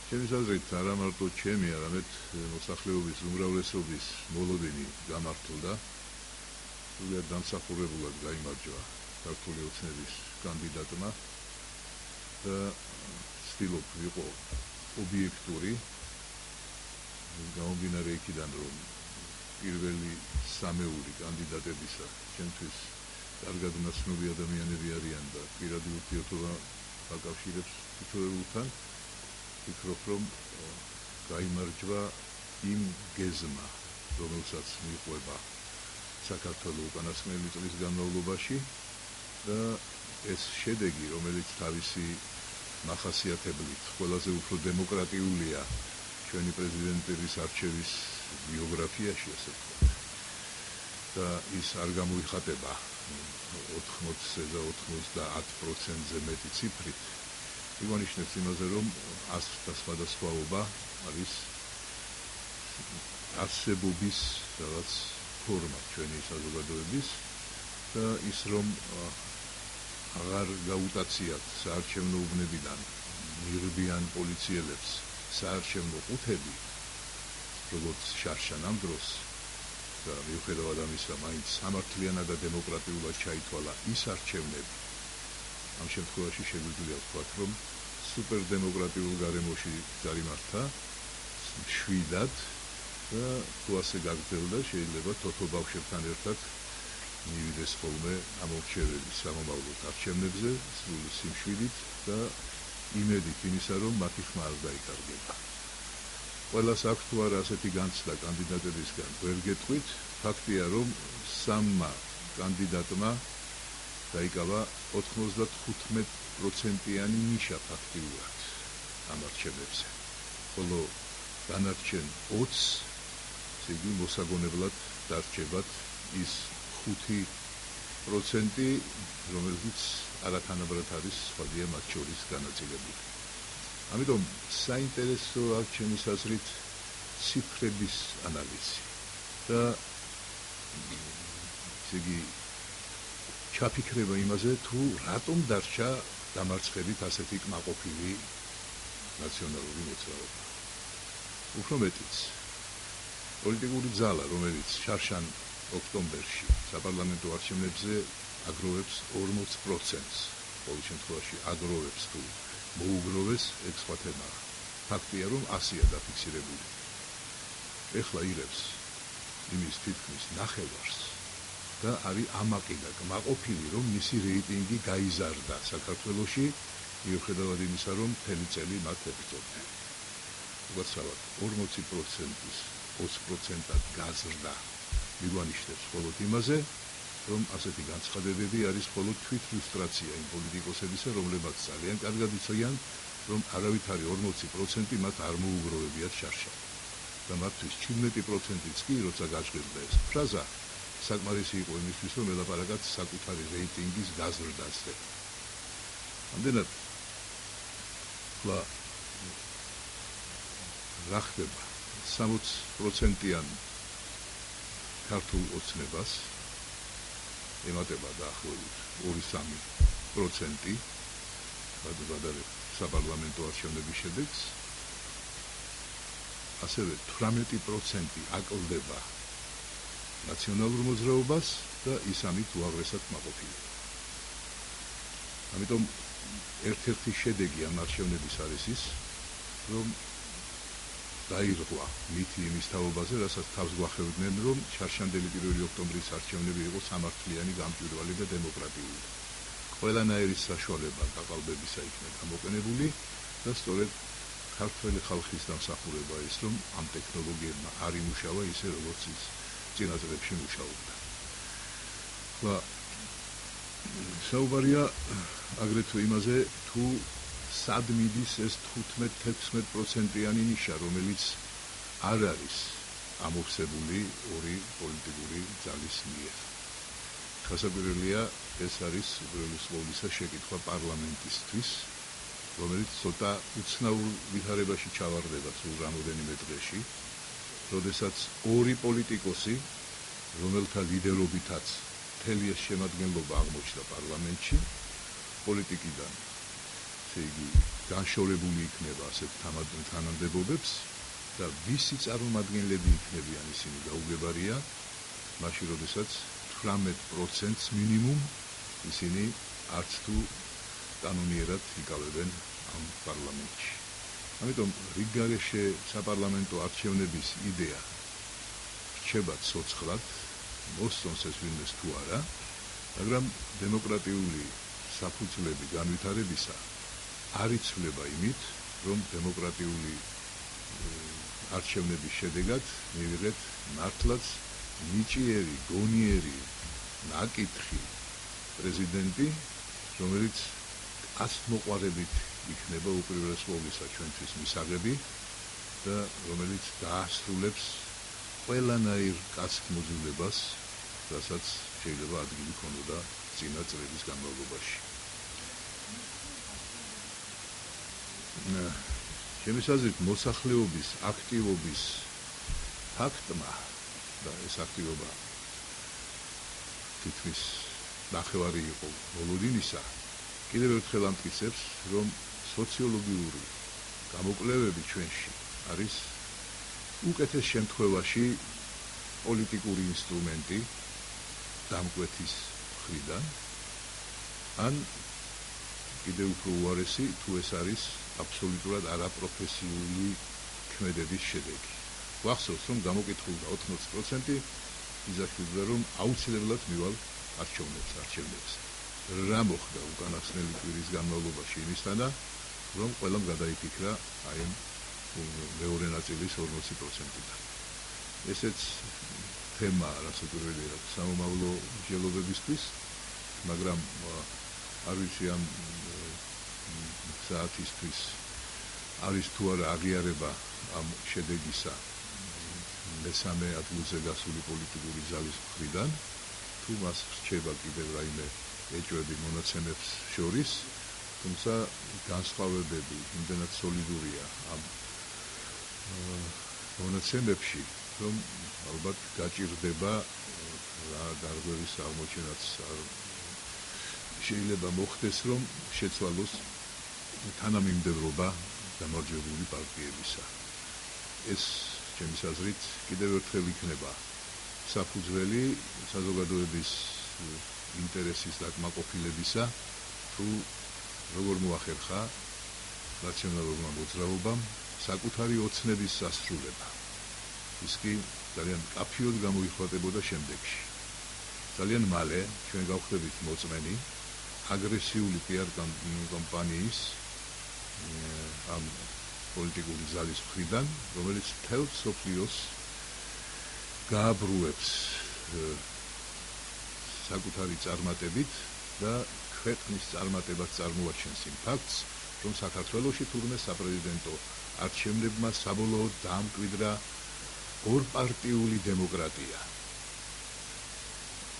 ჩემის აზრით არა მარტო ჩემი, არამედ მოსახლეობის უმრავლესობის მოლოდინი გამართლდა. სრულიად დამსახურებულად გაიმარჯვა ქართული ოცნების კანდიდატმა და ცდილობ იყო ობიექტური, გამომდინარე იქიდან, რომ პირველი სამეული კანდიდატებისა ჩემთვის კარგად ნაცნობი ადამიანები არიან და პირადი ურთიერთობა აკავშირებს თითოეულთან. ვფიქრობ, რომ გაიმარჯვა იმ გეზმა, რომელსაც მიყვება საქართველოს უკანასკნელი წლის განმავლობაში და ეს შედეგი, რომელიც თავისი მახასიათებლით ყველაზე უფრო დემოკრატიულია ჩვენი პრეზიდენტების არჩევის ბიოგრაფიაში, ასე ვთქვათ. და ის არ გამოიხატება 80-ზე და 90%-ზე მეტი ციფრით. იგონიშნებს იმაზე, რომ ასთა სხვადასხვაობა არის არსებობის რაღაც ფორმა ჩვენი საზოგადოების და ის, რომ აღარ გაუტაციათ საარჩევნო უბნებიდან მიღებიან პოლიციელებს საარჩევნო ყუთები, როგორც შარშან ამ დროს და მიუხედავად ამისა, მაინც სამართლიანად და დემოკრატიულად ჩაითვალა ის არჩევნები. ამ შემთხვევაში შეგვიძლია ვთქვათ, რომ სუპერდემოკრატიულ გარემოში გამართა მშვიდად და თუ ასე გაგრძელდა, შეიძლება თოთო ბავშვებთან ერთად მივიდეს ხოლმე ამორჩეველი სამომავლოდ არჩევნებზე სრული სიმშვიდით და იმედით იმისა, რომ მათი ხმა არ დაიკარგება. ყველას აქვს თუ არა ასეთი განცდა კანდიდატებისგან, ვერ გეტყვით. ფაქტია, რომ სამმა კანდიდატმა დაიკავა 95%-იანი ნიშა ფაქტიურად ამ არჩევნებზე. ხოლო დანარჩენ 20, ესე იგი მოსაგონებლად დარჩებათ ის 5%, რომელიც არათანაბრად არის სხვადია მათ შორის განაწილებული. ამიტომ საინტერესო აქვს ჩემის აზრით ციფრების ანალიზი და ესე იგი ჩაფიქრება იმაზე, თუ რატომ დარჩა დამარცხებით ასეთი კმაყოფილი ნაციონალური მოძრაობა. უფრო მეტიც, პოლიტიკური ძალა, რომელიც შარშან ოქტომბერში საპარლამენტო არჩევნებზე აგროვებს 40%-ს, ყოველ შემთხვევაში აგროვებს თუ მოუგროვეს, ეგ სხვა თემაა. ფაქტია, რომ 100-ია დაფიქსირებული. ეხლა იღებს იმის თითქმის ნახევარს და არის ამაყი და კმაყოფილი, რომ მისი რეიტინგი გაიზარდა საქართველოში, მიუხედავად იმისა, რომ მთელი წელი მათ ებრძოდნენ. უბრალოდ 40%-ის 20%-ად გაზრდა მიგვანიშნებს მხოლოდ იმაზე, რომ ასეთი განცხადებები არის მხოლოდ თვითლუსტრაცია იმ პოლიტიკოსებისა, რომლებიც ძალიან კარგად იციან, რომ არავითარი 40% მათ არ მოუგროვებიათ შარშან. და მათთვის 17%-იც კი, როცა გაჟღერდა ეს ფრაზა, საკმარისი იყო იმისთვის, რომ ელაპარაკათ საკუთარი რეიტინგის გაზრდაზე. ამდენად, რა ხდება 60%-იან ქართულ ოცნებას ემატება დაახლოებით 2-3% საპარლამენტო არჩევნების შედეგს, ასევე 18% აკლდება ნაციონალურ მოძრაობას და ის ამით უაღრესად კმაყოფილია. ამიტომ ერთ-ერთი შედეგი ამ არჩევნების არის ის, რომ დაირღვა მითი იმის თაობაზე, რასაც თავს გვახევდნენ, რომ შარშანდელი 1 ოქტომბრის არჩევნები იყო სამართლიანი, გამჭვირვალე და დემოკრატიული. ყველანაირი საშუალება გაყალბებისა იქნა გამოყენებული და სწორედ ქართველი ხალხის დამსახურება ის, რომ ამ ტექნოლოგიებმა არ იმუშავა ისე, როგორც ის წინა წლებში მუშაობდა. საუბარია აგრეთვე იმაზე, თუ სად მიდის ეს 15-16%-იანი ნიშა, რომელიც არ არის ამოვსებული ორი პოლიტიკური ძალის მიერ. შესაძლებელია, ეს არის უბრალოდ ყოვლისა შეკითხვა პარლამენტისთვის, რომელიც ცოტა უცნაურ ვითარებაში ჩავარდება სულ რამოდენიმე დღეში, როდესაც ორი პოლიტიკოსი, რომელთა ლიდერობითაც მთელი ეს შემადგენლობა აღმოჩნდა პარლამენტში, პოლიტიკიდან ესე იგი, განშორებული იქნება ასეთ თანამდებობებს და ვისი წარმომადგენლები იქნებიან ისინი გაუგებარია, მაშინ როდესაც 18% მინიმუმ ისინი არც თუ კანონიერად იკავებენ ამ პარლამენტში. ამიტომ რიგ გარეშე საპარლამენტო არჩევნების იდეა რჩება ცოცხლად, მოსწონს ეს ვინმეს თუ არა, მაგრამ დემოკრატიული საფუძვლები განვითარებისა არ იცვლება იმით, რომ დემოკრატიული არჩევნების შედეგად მივიღეთ მართლაც ნიჭიერი, გონიერი, ნაკითხი პრეზიდენტი, რომელიც კაცთმოყვარებით იქნება უპირველეს ყოვლისა ჩვენთვის მისაღები და რომელიც დაასრულებს ყველანაირ კაცთმოძულებას, რასაც შეიძლება ადგილი ჰქონოდა წინა წლების განმავლობაში. ჩემის აზრით მოსახლეობის აქტივობის ფაქტმა და ეს აქტივობა თითქმის ნახევარი იყო ბოლოდინისა, კიდევ ერთხელ ამტკიცებს, რომ სოციოლოგიური გამოკვლევები ჩვენში არის უკეთეს შემთხვევაში პოლიტიკური ინსტრუმენტი დამკვეთის მხრიდან, ან კიდევ უფრო უარესი, თუ ეს არის აბსოლუტურად არაპროფესიული ქმედების შედეგი. გვახსოვს, რომ გამოკითხულდა 80% იზაშვილდა, რომ აუცილებლად მივალ არჩევნებს. რა მოხდა უკანასკნელი კვირის განმავლობაში იმისთანა, რომ ყველამ გადაიფიქრა აი მეორე ნაწილის 40%-დან. ესეც თემა რასაკვირველია სამომავლო მსჯელობებისთვის, მაგრამ არ ვიცი ამ საათისთვის არის თუ არა აღიარება ამ შედეგისა მესამე ადგილზე გასული პოლიტიკური ძალის მხრიდან, თუ მას რჩება კიდევ რაიმე ეჭვები მონაცემებს შორის, თუმცა განსხვავებები იმდენად სოლიდურია ამ მონაცემებში, რომ ალბათ გაჭირდება რა გარღვევის აღმოჩენაც შეიძლება მოხდეს, რომ შეცვალოს თანამიმდევრობა გამარჯვებული პარტიებისა. ეს ჩემის აზრით კიდევ ერთხელ იქნება საფუძველი საზოგადოების ინტერესის დაკმაყოფილებისა, თუ როგორ მოახერხა რაციონალურმა მოძრაობამ საკუთარი ოცნების სასრულება. ის კი ძალიან კაფიოდ გამოიხატებოდა შემდეგში. ძალიან მალე ჩვენ გავხდებით მოწმენი აგრესიული PR კამპანიის ამ პოლიტიკური ძალის მხრიდან, რომელიც მთელ მსოფლიოს გააბრუებს საკუთარი წარმატებით და ქვეყნის წარმატებას წარმოაჩენს იმ ფაქტს, რომ საქართველოში თურმე საპრეზიდენტო არჩევნებმა საბოლოოდ დაამკვიდრა ორპარტიული დემოკრატია.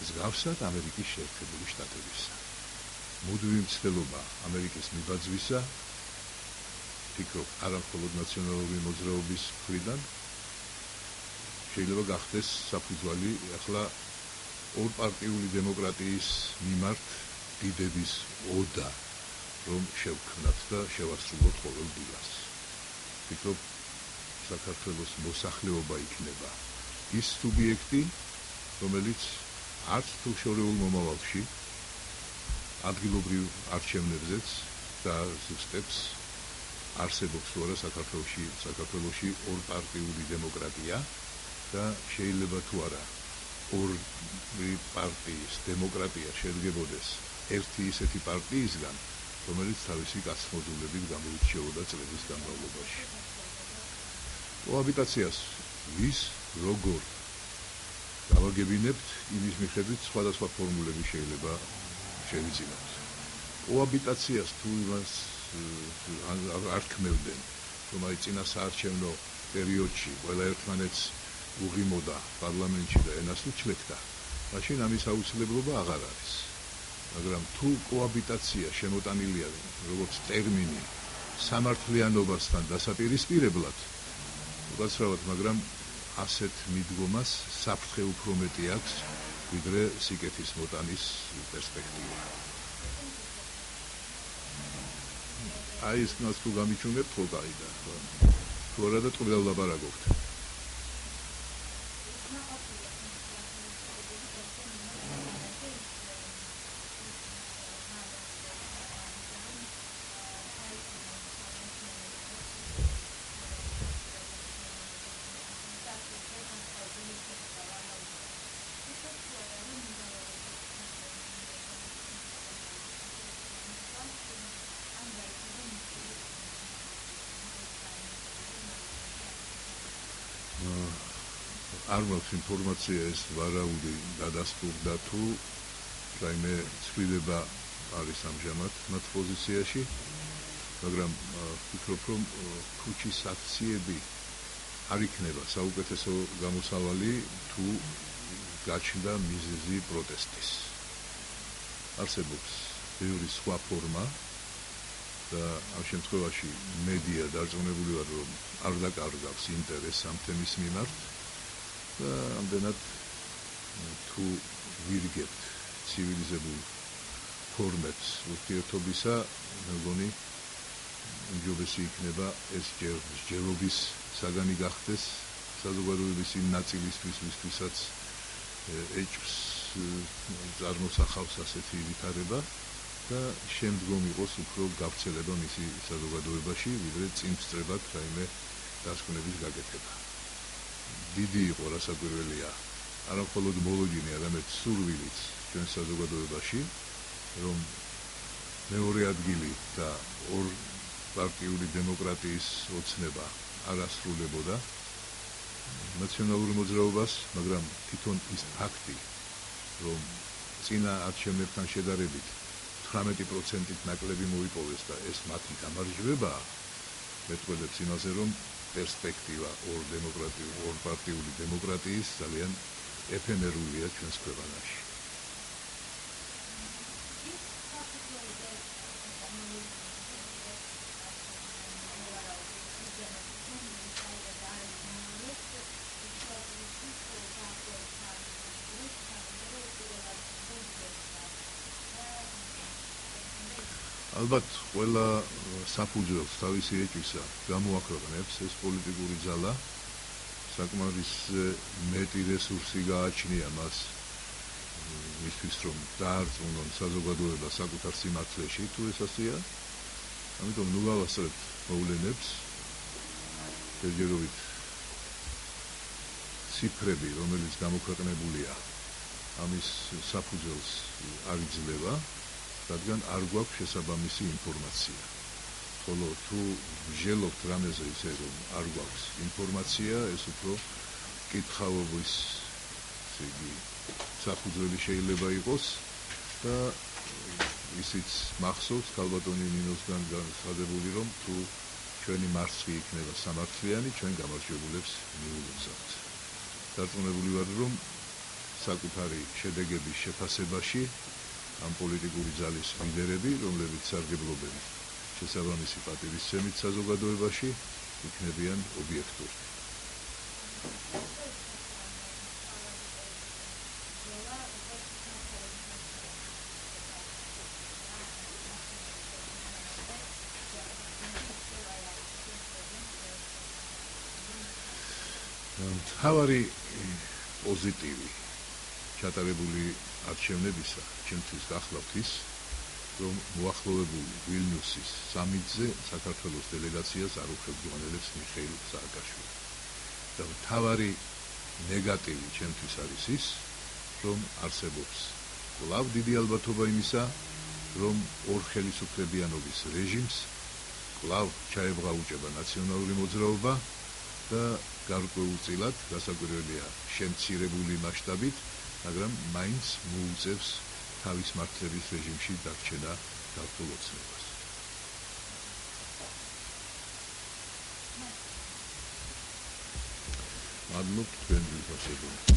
ეს გავსად ამერიკის შეერთებული შტატებისა. მუდმივი მცდელობა ამერიკის მიბაძვისა, ფიქრობ, არა მხოლოდ ნაციონალური მოძრაობის მხრიდან, შეიძლება გახდეს საფუძვალი ახლა ორპარტიული დემოკრატიის მიმართ დიდების ოდა, რომ შევქმნათ და შევასრულოთ ყოველ დილას. ფიქრობ, საქართველოს მოსახლეობა იქნება ის სუბიექტი, რომელიც არც თუ შორეულ მომავალში ადგილობრივ არჩევნებზეც დააზუსტებს არსებობს თუ არა საქართველოში ორპარტიული დემოკრატია და შეიძლება თუ არა ორი პარტიის დემოკრატია შედგებოდეს ერთი ისეთი პარტიისგან, რომელიც თავისი კაცმოძულებით გამოირჩეოდა წლების განმავლობაში. კოაბიტაციას ვის როგორ გავაგებინებთ, იმის მიხედვით სხვადასხვა ფორმულები შეიძლება შევიძინოთ. კოაბიტაციას თუ იმას არ ქმევდნენ, რომ აი წინა საარჩევნო პერიოდში ყველა ერთმანეთს უღიმოდა პარლამენტში და ენას უჩვენდა, მაშინ ამის აუცილებლობა აღარ არის. მაგრამ თუ კოაბიტაცია შემოტანილია როგორც ტერმინი სამართლიანობასთან დასაპირისპირებლად, უკაცრავად, მაგრამ ასეთ მიდგომას საფრთხე უფრო მეტი აქვს, ვიდრე სიკეთის მოტანის პერსპექტივა. აი ეს მას თუ გამიჩნევთ ხო გაიდა. თუ არა და ტყუილ ლაპარაკობთ. არ მაქვს ინფორმაცია ეს ვარაუდი გადასტურდა თუ რაიმე ცვლილება არის ამჟამად მათ პოზიციაში, მაგრამ ვფიქრობ, რომ ქუჩის აქციები არ იქნება საუკეთესო გამოსავალი თუ გაჩნდა მიზეზი პროტესტის. არსებობს ბევრი სხვა ფორმა და ამ შემთხვევაში მედია დარწმუნებული ვარ, რომ არ დაკარგავს ინტერესს ამ თემის მიმართ. და ამდენად თუ ვირგებთ ცივილიზებულ ფორმებს ურთიერთობისა, მეგონი უმჯობესი იქნება ეს ჯერობის საგანი გახდეს საზოგადოების იმ ნაწილისთვის, ვისთვისაც ეჭვს წარმოსახავს ასეთი ვითარება და შემდგომ იყოს უფრო გავრცელება მისი საზოგადოებაში, ვიდრე წინ სწრებად რაიმე დასკვნების გაკეთება. დიდი იყო რასაკვირველია, არა მხოლოდ მოლოდინი, არამედ სურვილიც ჩვენ საზოგადოებაში, რომ მეორე ადგილი და ორ პარტიული დემოკრატიის ოცნება არ ასრულებოდა ნაციონალურ მოძრაობას, მაგრამ თვითონ ის ფაქტი, რომ წინა არჩევნებთან შედარებით 18%-ით ნაკლები მოიპოვეს და ეს მათი გამარჯვებაა, მეტყველებს იმაზე, რომ პერსპექტივა ორ პარტიული დემოკრატიის ძალიან ეფემერულია ჩვენს ქვეყანაში. ალბათ ყველა საფუძველს თავისი ეჭვისა გამოაქვეყნებს ეს პოლიტიკური ძალა, საკმარისზე მეტი რესურსი გააჩნია მას მისთვის, რომ დაარწმუნონ საზოგადოება საკუთარ სიმართლეში, თუ ეს ასეა. ამიტომ ნუ გავასწრებთ მოვლენებს, ჯერჯერობით ციფრები, რომელიც გამოქვეყნებულია, ამის საფუძველს არ იძლევა, რადგან არ გვაქვს შესაბამისი ინფორმაცია. ხოლო თუ ვჟელობთ რამეზე ისე, რომ არ გვაქვს ინფორმაცია, ეს უფრო კითხავობის საფუძველი შეიძლება იყოს და ისიც მახსოვს ქალბატონი ნინოსგან განსხვავებული, რომ თუ ჩვენი მარცხი იქნება სამართლიანი, ჩვენ გამარჯვებულებს მიულოცავთ. დარწმუნებული ვარ, რომ საკუთარი შედეგების შეფასებაში ამ პოლიტიკური ძალის ლიდერები, რომლებიც სარგებლობენ შესაბამისი პატივისცემით საზოგადოებაში, იქნებიან ობიექტური. მთავარი პოზიტივი ჩატარებული არჩევნებისა ჩემთვის გახლავთ ის, რომ მოახლოვებული ვილნიუსის სამიტზე საქართველოს დელეგაციას არ უხელმძღვანელებს მიხეილ სააკაშვილი. და მთავარი ნეგატივი ჩემთვის არის ის, რომ არსებობს კვლავ დიდი ალბათობა იმისა, რომ ორხელისუფლებიანობის რეჟიმს კვლავ ჩაებღაუჭება ნაციონალური მოძრაობა და გარკვეულწილად, გასაკვირველია, შემცირებული მასშტაბით, მაგრამ მაინც მოუწევს თავის მართლების რეჟიმში დარჩენა ქართულ ოცნებას. მადლობთ თქვენ გასაგებად.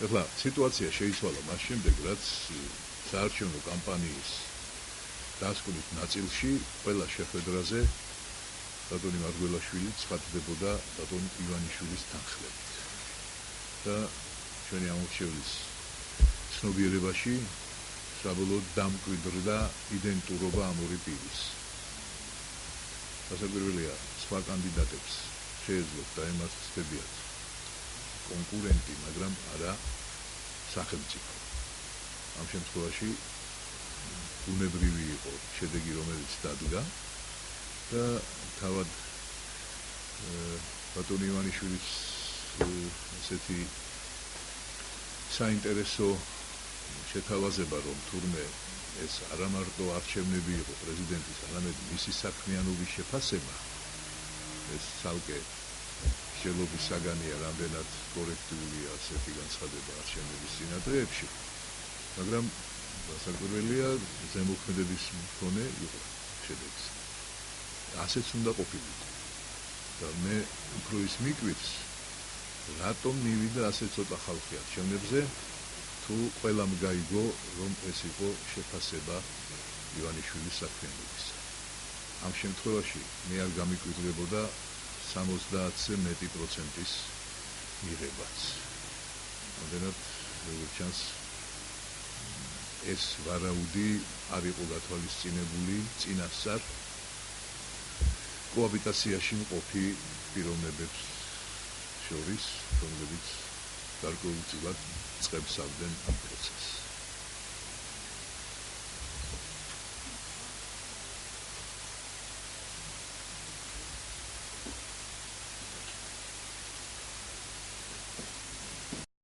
ეხლა სიტუაცია შეიცვალა მას შემდეგ, რაც საარჩევნო კამპანიის დასკვნის ნაწილში ყველა შეხვედრაზე ბატონი მარგველაშვილი ცხადდებოდა ბატონ ივანიშვილის თანხლებით. და ჩვენი ამორჩევლის ცნობიერებაში საბოლოოდ დამკვიდრდა იდენტურობა ამ ორი პირის. დასაკვირველია, სხვა კანდიდატებს შეეძლოთ დაემართებიათ კონკურენტი, მაგრამ არა სახელმწიფო. ამ შემთხვევაში ბუნებრივი იყო შედეგი, რომელიც დადგა და თავად ბატონ ივანიშვილის ესეთი საინტერესო შეთავაზება, რომ თურმე ეს არა მარტო არჩევნები იყო პრეზიდენტის, არამედ მისი საქმიანობის შეფასება, ეს ცალკე ხელობის საგანია, რამდენად კორექტულია ასეთი განცხადება არჩევნების წინადრეებში, მაგრამ დასაკვირველია, ზემოქმედების მქონე იყო შედეგს. ასეც უნდა ყოფილიყო. და მე უფრო ის მიკვირს, რატომ მივიდა ასე ცოტა ხალხი არჩევნებზე, თუ ყველამ გაიგო, რომ ეს იყო შეფასება ივანიშვილის საქმიანობისა. ამ შემთხვევაში მე არ გამიკვირდებოდა 70-ზე მეტი პროცენტის მიღებაც. ამიტომაც როგორც ჩანს, ეს ვარაუდი არ იყო გათვალისწინებული წინასწარ კოაბიტაციაში მყოფი პიროვნებებს შორის, რომლებიც გარკვეულწილად წყებსავდნენ ამ პროცესს.